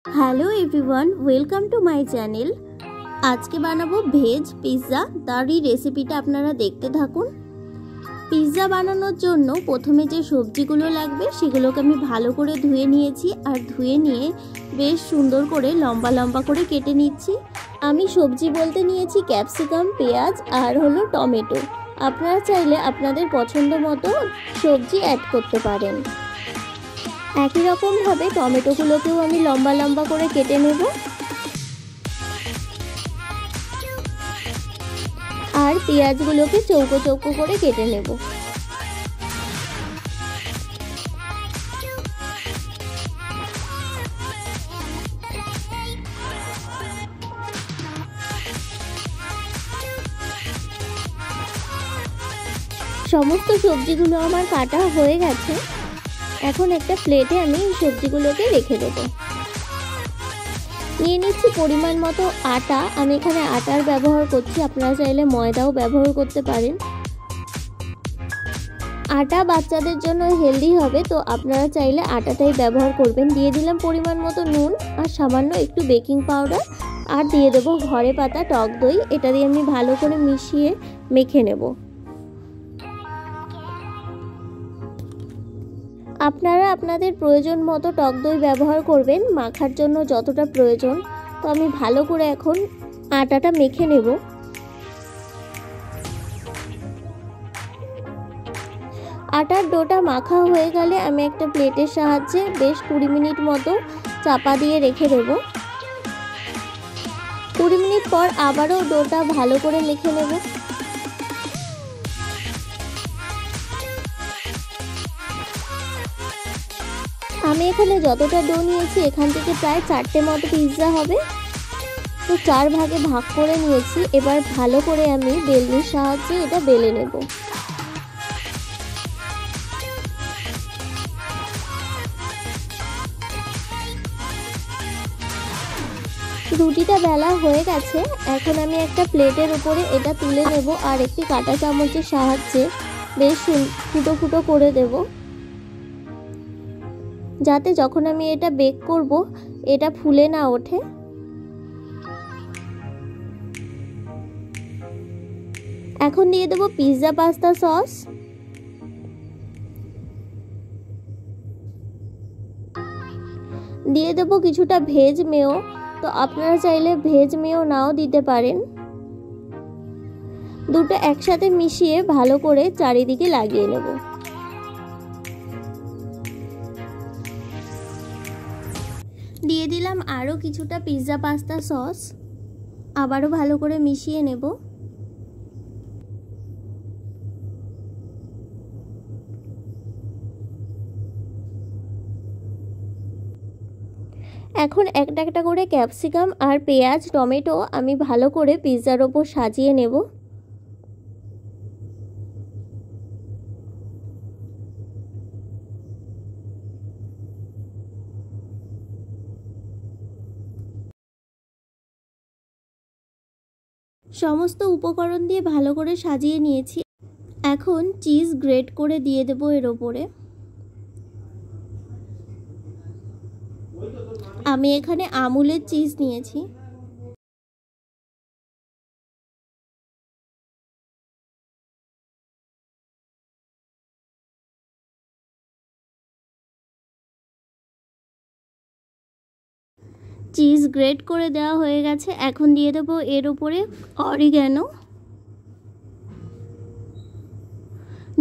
Hello everyone, welcome to my channel. আজকে বানাবো veg pizza. তারই রেসিপিটা আপনারা দেখতে থাকুন। পিৎজা বানানোর জন্য প্রথমে যে সবজিগুলো লাগবে সেগুলোকে আমি ভালো করে ধুয়ে নিয়েছি, আর ধুয়ে নিয়ে বেশ সুন্দর করে লম্বা লম্বা করে কেটে নিচ্ছি। আমি সবজি বলতে নিয়েছি ক্যাপসিকাম, পেঁয়াজ আর হলো টমেটো। আপনারা চাইলে আপনাদের পছন্দ মতো সবজি অ্যাড করতে পারেন। একই রকমভাবে টমেটোগুলোকেও আমি লম্বা লম্বা করে কেটে নেব, আর পেঁয়াজগুলোকে চৌকো চৌকো করে কেটে নেব। সমস্ত সবজিগুলো আমার কাটা হয়ে গেছে। এখন একটা প্লেটে আমি সবজিগুলোকে রেখে দেব। নিয়ে নিচ্ছি পরিমাণ মতো আটা। আমি এখানে আটার ব্যবহার করছি, আপনারা চাইলে ময়দাও ব্যবহার করতে পারেন। আটা বাচ্চাদের জন্য হেলদি হবে, তো আপনারা চাইলে আটাটাই ব্যবহার করবেন। দিয়ে দিলাম পরিমাণ মতো নুন আর সামান্য একটু বেকিং পাউডার, আর দিয়ে দেবো ঘরে পাতা টক দই। এটা দিয়ে আমি ভালো করে মিশিয়ে মেখে নেব। আপনারা আপনাদের প্রয়োজন মতো টক দই ব্যবহার করবেন, মাখার জন্য যতটা প্রয়োজন। তো আমি ভালো করে এখন আটাটা মেখে নেব। আটার ডোটা মাখা হয়ে গেলে আমি একটা প্লেটের সাহায্যে বেশ 20 মিনিট মতো চাপা দিয়ে রেখে দেব। 20 মিনিট পর আবারও ডোটা ভালো করে মেখে নেব। আমি এখানে যতটা ডো নিয়েছি এখান থেকে প্রায় 4টে মতো পিৎজা হবে, তো 4 ভাগে ভাগ করে নিয়েছি। এবার ভালো করে আমি বেলনির সাহায্যে এটা বেলে নেব। রুটিটা বেলা হয়ে গেছে। এখন আমি একটা প্লেটের উপরে এটা তুলে নেব, আর একটি কাঁটা চামচের সাহায্যে বেশ ফুটো ফুটো করে দেব, যাতে যখন আমি এটা বেক করব এটা ফুলে না ওঠে। এখন দিয়ে দেব পিৎজা পাস্তা সস, দিয়ে দেব কিছুটা ভেজ মেয়ো। তো আপনারা চাইলে ভেজ মেয়ো নাও দিতে পারেন। দুটো একসাথে মিশিয়ে ভালো করে চারিদিকে লাগিয়ে নেব। দিয়ে দিলাম আরও কিছুটা পিৎজা পাস্তা সস, আবারও ভালো করে মিশিয়ে নেব। এখন একটা একটা করে ক্যাপসিকাম আর পেঁয়াজ, টমেটো আমি ভালো করে পিৎজার ওপর সাজিয়ে নেব। সমস্ত উপকরণ দিয়ে ভালো করে সাজিয়ে নিয়েছি। এখন চিজ গ্রেট করে দিয়ে দেব এর ওপরে। আমি এখানে আমুলের চিজ নিয়েছি। চিজ গ্রেট করে দেওয়া হয়ে গেছে। এখন দিয়ে দেবো এর উপরে অরিগ্যানো,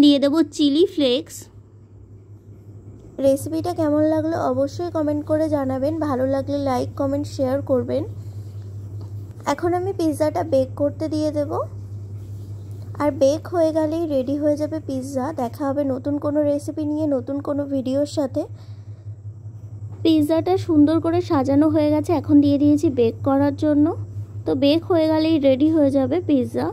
দিয়ে দেবো চিলি ফ্লেক্স। রেসিপিটা কেমন লাগলো অবশ্যই কমেন্ট করে জানাবেন। ভালো লাগলে লাইক, কমেন্ট, শেয়ার করবেন। এখন আমি পিৎজাটা বেক করতে দিয়ে দেব, আর বেক হয়ে গেলেই রেডি হয়ে যাবে পিৎজা। দেখা হবে নতুন কোনো রেসিপি নিয়ে, নতুন কোনো ভিডিওর সাথে। পিৎজাটা সুন্দর করে সাজানো হয়ে গেছে, এখন দিয়ে দিয়েছি বেক করার জন্য। তো বেক হয়ে গেলেই রেডি হয়ে যাবে পিৎজা।